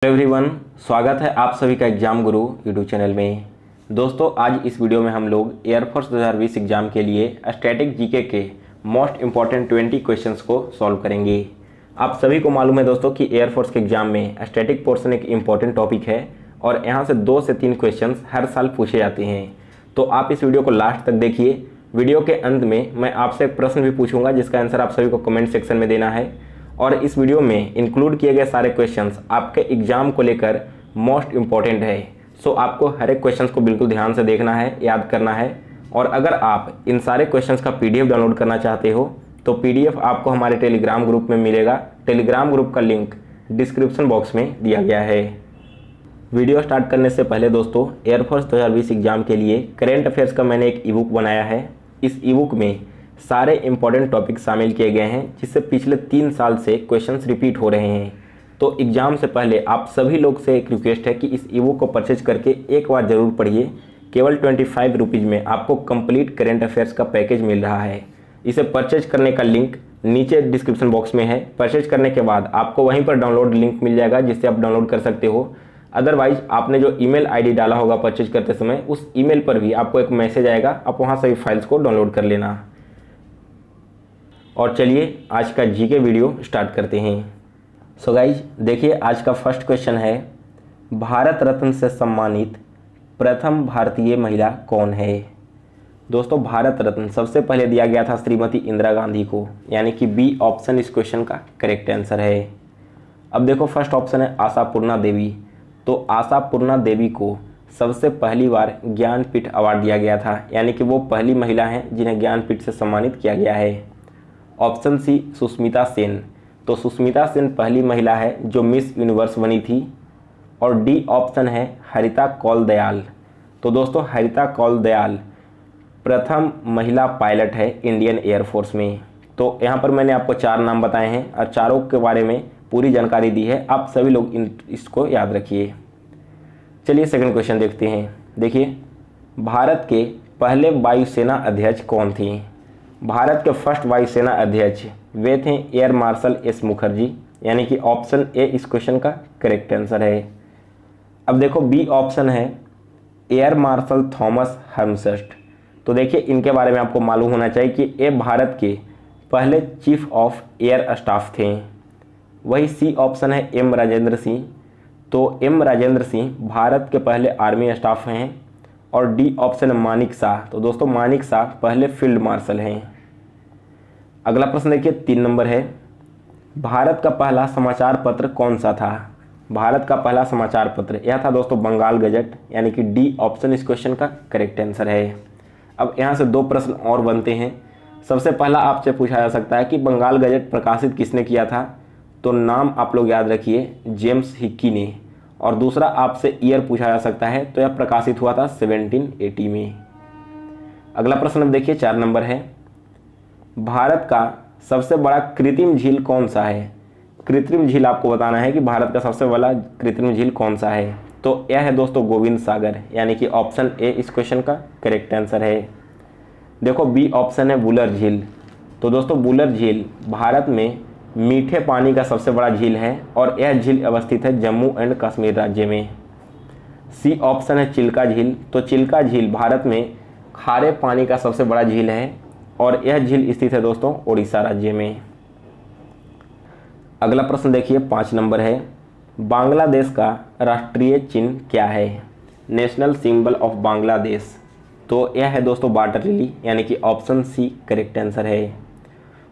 Hello everyone, स्वागत है आप सभी का एग्जाम गुरु यूट्यूब चैनल में। दोस्तों, आज इस वीडियो में हम लोग एयरफोर्स 2020 एग्जाम के लिए स्टैटिक जीके के मोस्ट इंपॉर्टेंट 20 क्वेश्चंस को सॉल्व करेंगे। आप सभी को मालूम है दोस्तों कि एयरफोर्स के एग्जाम में स्टैटिक पोर्शन एक इम्पॉर्टेंट टॉपिक है और यहाँ से 2 से 3 क्वेश्चंस हर साल पूछे जाते हैं। तो आप इस वीडियो को लास्ट तक देखिए। वीडियो के अंत में मैं आपसे एक प्रश्न भी पूछूंगा जिसका आंसर आप सभी को कमेंट सेक्शन में देना है। और इस वीडियो में इंक्लूड किए गए सारे क्वेश्चंस आपके एग्जाम को लेकर मोस्ट इंपॉर्टेंट है। सो आपको हर एक क्वेश्चंस को बिल्कुल ध्यान से देखना है, याद करना है। और अगर आप इन सारे क्वेश्चंस का पीडीएफ डाउनलोड करना चाहते हो तो पीडीएफ आपको हमारे टेलीग्राम ग्रुप में मिलेगा। टेलीग्राम ग्रुप का लिंक डिस्क्रिप्शन बॉक्स में दिया गया है। वीडियो स्टार्ट करने से पहले दोस्तों, एयरफोर्स 2020 एग्जाम के लिए करेंट अफेयर्स का मैंने एक ई बुक बनाया है। इस ई बुक में सारे इंपॉर्टेंट टॉपिक शामिल किए गए हैं जिससे पिछले 3 साल से क्वेश्चंस रिपीट हो रहे हैं। तो एग्जाम से पहले आप सभी लोग से एक रिक्वेस्ट है कि इस ई बुक को परचेज करके एक बार ज़रूर पढ़िए। केवल 25 रुपीज़ में आपको कंप्लीट करेंट अफेयर्स का पैकेज मिल रहा है। इसे परचेज करने का लिंक नीचे डिस्क्रिप्शन बॉक्स में है। परचेज करने के बाद आपको वहीं पर डाउनलोड लिंक मिल जाएगा जिससे आप डाउनलोड कर सकते हो। अदरवाइज आपने जो ईमेल आईडी डाला होगा परचेज करते समय, उस ईमेल पर भी आपको एक मैसेज आएगा, आप वहाँ से भी फाइल्स को डाउनलोड कर लेना। और चलिए आज का जीके वीडियो स्टार्ट करते हैं। सो गाइज देखिए, आज का फर्स्ट क्वेश्चन है, भारत रत्न से सम्मानित प्रथम भारतीय महिला कौन है। दोस्तों, भारत रत्न सबसे पहले दिया गया था श्रीमती इंदिरा गांधी को, यानी कि बी ऑप्शन इस क्वेश्चन का करेक्ट आंसर है। अब देखो, फर्स्ट ऑप्शन है आशापूर्णा देवी। तो आशापूर्णा देवी को सबसे पहली बार ज्ञानपीठ अवार्ड दिया गया था, यानी कि वो पहली महिला हैं जिन्हें ज्ञानपीठ से सम्मानित किया गया है। Option C Sushmita Sen. तो सुष्मिता सेन पहली महिला है जो मिस यूनिवर्स बनी थी। और डी ऑप्शन है हरिता कौल दयाल। तो दोस्तों, हरिता कौल दयाल प्रथम महिला पायलट है इंडियन एयरफोर्स में। तो यहाँ पर मैंने आपको 4 नाम बताए हैं और चारों के बारे में पूरी जानकारी दी है। आप सभी लोग इसको याद रखिए। चलिए सेकंड क्वेश्चन देखते हैं। देखिए, भारत के पहले वायुसेना अध्यक्ष कौन थे। भारत के फर्स्ट वायुसेना अध्यक्ष वे थे एयर मार्शल एस मुखर्जी, यानी कि ऑप्शन ए इस क्वेश्चन का करेक्ट आंसर है। अब देखो, बी ऑप्शन है एयर मार्शल थॉमस हर्मसस्ट। तो देखिए, इनके बारे में आपको मालूम होना चाहिए कि ये भारत के पहले चीफ ऑफ एयर स्टाफ थे। वही सी ऑप्शन है एम राजेंद्र सिंह। तो एम राजेंद्र सिंह भारत के पहले आर्मी स्टाफ हैं। और डी ऑप्शन है मानिक शाह। तो दोस्तों, मानिक शाह पहले फील्ड मार्शल हैं। अगला प्रश्न देखिए, 3 नंबर है, भारत का पहला समाचार पत्र कौन सा था। भारत का पहला समाचार पत्र यह था दोस्तों बंगाल गजट, यानी कि डी ऑप्शन इस क्वेश्चन का करेक्ट आंसर है। अब यहाँ से 2 प्रश्न और बनते हैं। सबसे पहला आपसे पूछा जा सकता है कि बंगाल गजट प्रकाशित किसने किया था। तो नाम आप लोग याद रखिए, जेम्स हिक्की ने। और दूसरा आपसे ईयर पूछा जा सकता है, तो यह प्रकाशित हुआ था 1780 में। अगला प्रश्न देखिए, 4 नंबर है, भारत का सबसे बड़ा कृत्रिम झील कौन सा है। कृत्रिम झील आपको बताना है कि भारत का सबसे बड़ा कृत्रिम झील कौन सा है। तो यह है दोस्तों गोविंद सागर, यानी कि ऑप्शन ए इस क्वेश्चन का करेक्ट आंसर है। देखो, बी ऑप्शन है वुलर झील। तो दोस्तों, वुलर झील भारत में मीठे पानी का सबसे बड़ा झील है और यह झील अवस्थित है जम्मू एंड कश्मीर राज्य में। सी ऑप्शन है चिल्का झील। तो चिल्का झील भारत में खारे पानी का सबसे बड़ा झील है और यह झील स्थित है दोस्तों उड़ीसा राज्य में। अगला प्रश्न देखिए, 5 नंबर है, बांग्लादेश का राष्ट्रीय चिन्ह क्या है। National symbol of Bangladesh. तो यह है दोस्तों वाटर लिली, यानी कि ऑप्शन सी करेक्ट आंसर है।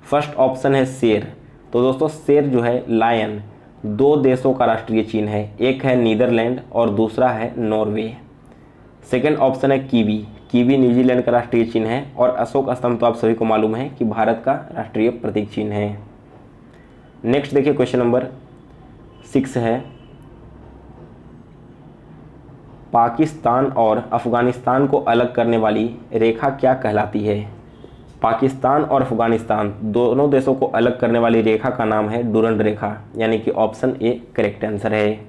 फर्स्ट ऑप्शन है शेर। तो दोस्तों, शेर जो है लायन 2 देशों का राष्ट्रीय चिन्ह है, एक है नीदरलैंड और दूसरा है नॉर्वे। सेकंड ऑप्शन है कीवी। कीवी न्यूजीलैंड का राष्ट्रीय चिन्ह है। और अशोक स्तंभ तो आप सभी को मालूम है कि भारत का राष्ट्रीय प्रतीक चिन्ह है। नेक्स्ट देखिए, क्वेश्चन नंबर 6 है, पाकिस्तान और अफगानिस्तान को अलग करने वाली रेखा क्या कहलाती है। पाकिस्तान और अफगानिस्तान दोनों देशों को अलग करने वाली रेखा का नाम है डुरंड रेखा, यानी कि ऑप्शन ए करेक्ट आंसर है।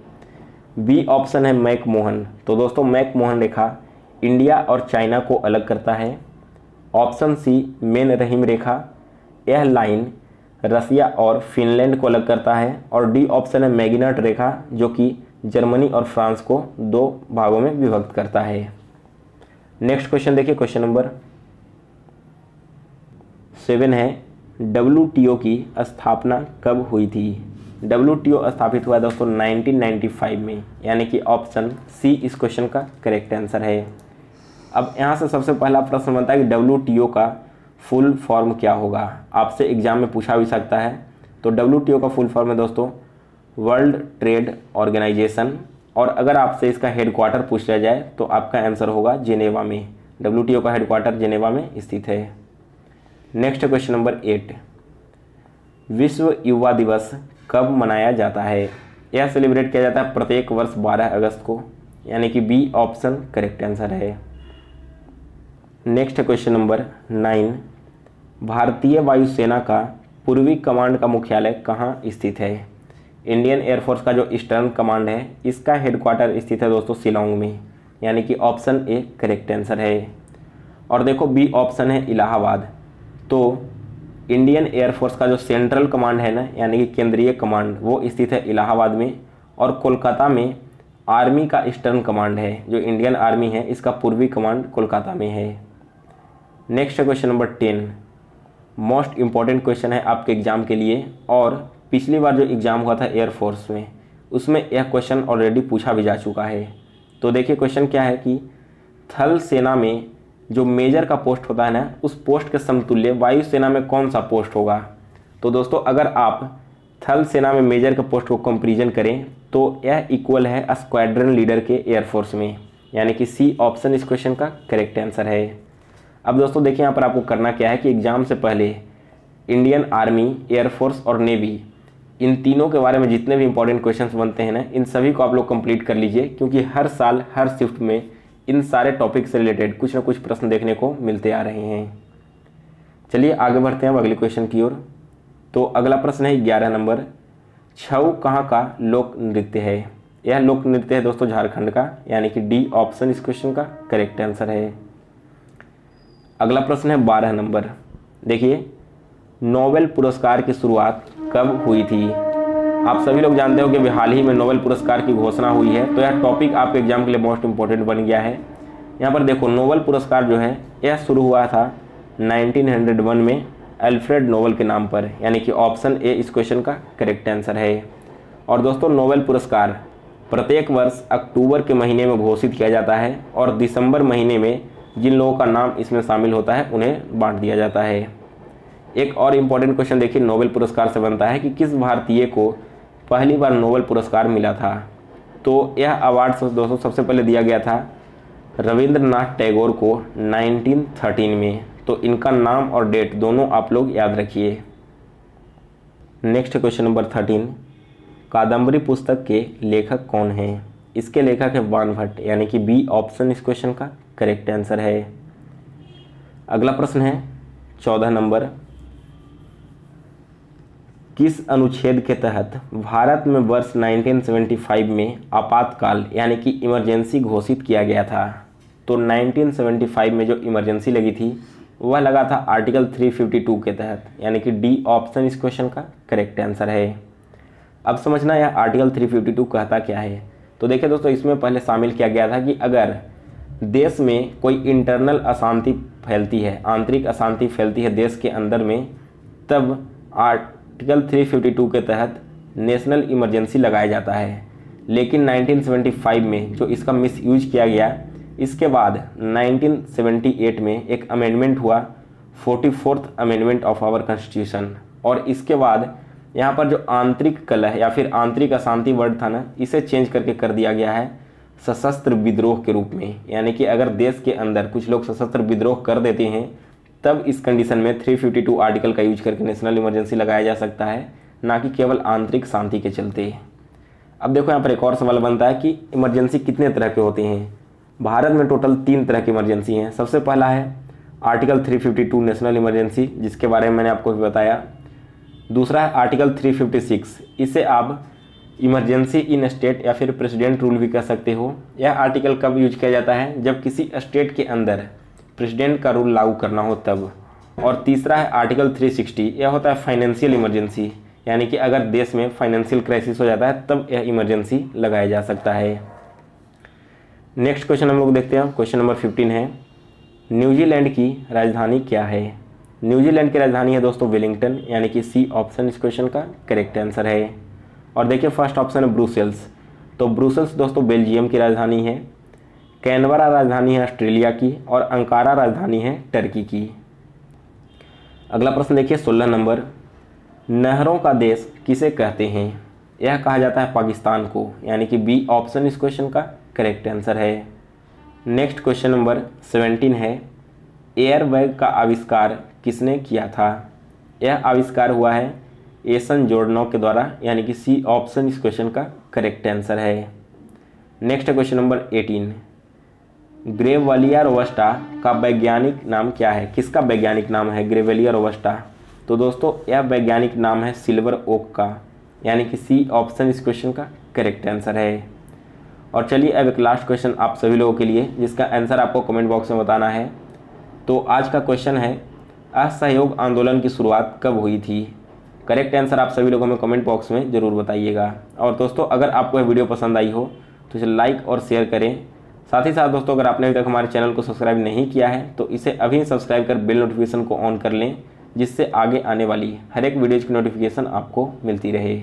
बी ऑप्शन है मैकमोहन। तो दोस्तों, मैकमोहन रेखा इंडिया और चाइना को अलग करता है। ऑप्शन सी मेन रहीम रेखा, यह लाइन रसिया और फिनलैंड को अलग करता है। और डी ऑप्शन है मैगिनट रेखा, जो कि जर्मनी और फ्रांस को 2 भागों में विभक्त करता है। नेक्स्ट क्वेश्चन देखिए, क्वेश्चन नंबर 7 है, WTO की स्थापना कब हुई थी? WTO स्थापित हुआ दोस्तों 1995 में, यानी कि ऑप्शन सी इस क्वेश्चन का करेक्ट आंसर है। अब यहाँ से सबसे पहला प्रश्न बनता है कि WTO का फुल फॉर्म क्या होगा? आपसे एग्जाम में पूछा भी सकता है। तो WTO का फुल फॉर्म है दोस्तों वर्ल्ड ट्रेड ऑर्गेनाइजेशन, और अगर आपसे इसका हेडक्वार्टर पूछ लिया जाए तो आपका आंसर होगा जेनेवा में। WTO का हेडक्वार्टर जेनेवा में स्थित है। नेक्स्ट क्वेश्चन नंबर 8, विश्व युवा दिवस कब मनाया जाता है? यह सेलिब्रेट किया जाता है प्रत्येक वर्ष 12 अगस्त को, यानी कि बी ऑप्शन करेक्ट आंसर है। नेक्स्ट क्वेश्चन नंबर 9, भारतीय वायुसेना का पूर्वी कमांड का मुख्यालय कहाँ स्थित है? इंडियन एयरफोर्स का जो ईस्टर्न कमांड है इसका हेडक्वार्टर स्थित है दोस्तों शिलांग में, यानी कि ऑप्शन ए करेक्ट आंसर है। और देखो बी ऑप्शन है इलाहाबाद। तो इंडियन एयरफोर्स का जो सेंट्रल कमांड है ना, यानी कि केंद्रीय कमांड, वो स्थित है इलाहाबाद में, और कोलकाता में आर्मी का ईस्टर्न कमांड है, जो इंडियन आर्मी है इसका पूर्वी कमांड कोलकाता में है। Next question number 10, most important question है आपके एग्जाम के लिए, और पिछली बार जो एग्ज़ाम हुआ था एयरफोर्स में उसमें यह क्वेश्चन ऑलरेडी पूछा भी जा चुका है। तो देखिए क्वेश्चन क्या है कि थल सेना में जो मेजर का पोस्ट होता है ना, उस पोस्ट के समतुल्य वायुसेना में कौन सा पोस्ट होगा? तो दोस्तों अगर आप थल सेना में मेजर के पोस्ट को कंपेरिजन करें तो यह इक्वल है स्क्वाड्रन लीडर के एयरफोर्स में, यानी कि सी ऑप्शन इस क्वेश्चन का करेक्ट आंसर है। अब दोस्तों देखिए यहाँ पर आपको करना क्या है कि एग्जाम से पहले इंडियन आर्मी, एयरफोर्स और नेवी, इन तीनों के बारे में जितने भी इंपॉर्टेंट क्वेश्चंस बनते हैं ना, इन सभी को आप लोग कंप्लीट कर लीजिए, क्योंकि हर साल हर शिफ्ट में इन सारे टॉपिक से रिलेटेड कुछ ना कुछ प्रश्न देखने को मिलते आ रहे हैं। चलिए आगे बढ़ते हैं अगले क्वेश्चन की ओर। तो अगला प्रश्न है 11 नंबर, छऊ कहाँ का लोक नृत्य है? यह लोक नृत्य है दोस्तों झारखंड का, यानी कि डी ऑप्शन इस क्वेश्चन का करेक्ट आंसर है। अगला प्रश्न है 12 नंबर, देखिए नोबेल पुरस्कार की शुरुआत कब हुई थी? आप सभी लोग जानते हो कि हाल ही में नोबेल पुरस्कार की घोषणा हुई है, तो यह टॉपिक आपके एग्जाम के लिए मोस्ट इंपॉर्टेंट बन गया है। यहाँ पर देखो नोबेल पुरस्कार जो है यह शुरू हुआ था 1901 में अल्फ्रेड नोबेल के नाम पर, यानी कि ऑप्शन ए इस क्वेश्चन का करेक्ट आंसर है। और दोस्तों नोबेल पुरस्कार प्रत्येक वर्ष अक्टूबर के महीने में घोषित किया जाता है, और दिसंबर महीने में जिन लोगों का नाम इसमें शामिल होता है उन्हें बांट दिया जाता है। एक और इम्पॉर्टेंट क्वेश्चन देखिए नोबेल पुरस्कार से बनता है कि किस भारतीय को पहली बार नोबेल पुरस्कार मिला था? तो यह अवार्ड दोस्तों सबसे पहले दिया गया था रविंद्रनाथ टैगोर को 1913 में। तो इनका नाम और डेट दोनों आप लोग याद रखिए। नेक्स्ट क्वेश्चन नंबर 13, कादम्बरी पुस्तक के लेखक कौन हैं? इसके लेखक है बाण भट्ट, यानी कि बी ऑप्शन इस क्वेश्चन का करेक्ट आंसर है। अगला प्रश्न है 14 नंबर, किस अनुच्छेद के तहत भारत में वर्ष 1975 में आपातकाल यानी कि इमरजेंसी घोषित किया गया था? तो 1975 में जो इमरजेंसी लगी थी वह लगा था आर्टिकल 352 के तहत, यानी कि डी ऑप्शन इस क्वेश्चन का करेक्ट आंसर है। अब समझना यह आर्टिकल 352 कहता क्या है। तो देखिए दोस्तों इसमें पहले शामिल किया गया था कि अगर देश में कोई इंटरनल अशांति फैलती है, आंतरिक अशांति फैलती है देश के अंदर में, तब आर्टिकल 352 के तहत नेशनल इमरजेंसी लगाया जाता है। लेकिन 1975 में जो इसका मिसयूज किया गया, इसके बाद 1978 में एक अमेंडमेंट हुआ 44th amendment of our constitution, और इसके बाद यहाँ पर जो आंतरिक कलह या फिर आंतरिक अशांति वर्ड था ना, इसे चेंज करके कर दिया गया है सशस्त्र विद्रोह के रूप में। यानी कि अगर देश के अंदर कुछ लोग सशस्त्र विद्रोह कर देते हैं तब इस कंडीशन में 352 आर्टिकल का यूज करके नेशनल इमरजेंसी लगाया जा सकता है, ना कि केवल आंतरिक शांति के चलते। अब देखो यहाँ पर एक और सवाल बनता है कि इमरजेंसी कितने तरह के होते हैं। भारत में टोटल 3 तरह की इमरजेंसी हैं। सबसे पहला है आर्टिकल 352 नेशनल इमरजेंसी, जिसके बारे में मैंने आपको भी बताया। दूसरा है आर्टिकल 356, इसे आप इमरजेंसी इन स्टेट या फिर प्रेसिडेंट रूल भी कह सकते हो। यह आर्टिकल कब यूज किया जाता है? जब किसी स्टेट के अंदर प्रेसिडेंट का रूल लागू करना हो तब। और तीसरा है आर्टिकल 360, यह होता है फाइनेंशियल इमरजेंसी, यानी कि अगर देश में फाइनेंशियल क्राइसिस हो जाता है तब यह इमरजेंसी लगाया जा सकता है। नेक्स्ट क्वेश्चन हम लोग देखते हैं। क्वेश्चन नंबर 15 है, न्यूजीलैंड की राजधानी क्या है? न्यूजीलैंड की राजधानी है दोस्तों वेलिंगटन, यानी कि सी ऑप्शन इस क्वेश्चन का करेक्ट आंसर है। और देखिए फर्स्ट ऑप्शन है ब्रुसेल्स, तो ब्रुसेल्स दोस्तों बेल्जियम की राजधानी है। कैनबरा राजधानी है ऑस्ट्रेलिया की और अंकारा राजधानी है टर्की की। अगला प्रश्न देखिए 16 नंबर, नहरों का देश किसे कहते हैं? यह कहा जाता है पाकिस्तान को, यानी कि बी ऑप्शन इस क्वेश्चन का करेक्ट आंसर है। नेक्स्ट क्वेश्चन नंबर 17 है, एयरबैग का आविष्कार किसने किया था? यह आविष्कार हुआ है एसन जोर्डनॉव के द्वारा, यानी कि सी ऑप्शन इस क्वेश्चन का करेक्ट आंसर है। नेक्स्ट क्वेश्चन नंबर 18, ग्रेवेलिया रोबस्टा का वैज्ञानिक नाम क्या है? किसका वैज्ञानिक नाम है ग्रेवेलिया रोबस्टा? तो दोस्तों यह वैज्ञानिक नाम है सिल्वर ओक का, यानी कि सी ऑप्शन इस क्वेश्चन का करेक्ट आंसर है। और चलिए अब एक लास्ट क्वेश्चन आप सभी लोगों के लिए, जिसका आंसर आपको कमेंट बॉक्स में बताना है। तो आज का क्वेश्चन है, असहयोग आंदोलन की शुरुआत कब हुई थी? करेक्ट आंसर आप सभी लोगों में कमेंट बॉक्स में ज़रूर बताइएगा। और दोस्तों अगर आपको यह वीडियो पसंद आई हो तो इसे लाइक और शेयर करें। साथ ही साथ दोस्तों अगर आपने अभी तक हमारे चैनल को सब्सक्राइब नहीं किया है तो इसे अभी सब्सक्राइब कर बेल नोटिफिकेशन को ऑन कर लें, जिससे आगे आने वाली हर एक वीडियोज़ की नोटिफिकेशन आपको मिलती रहे।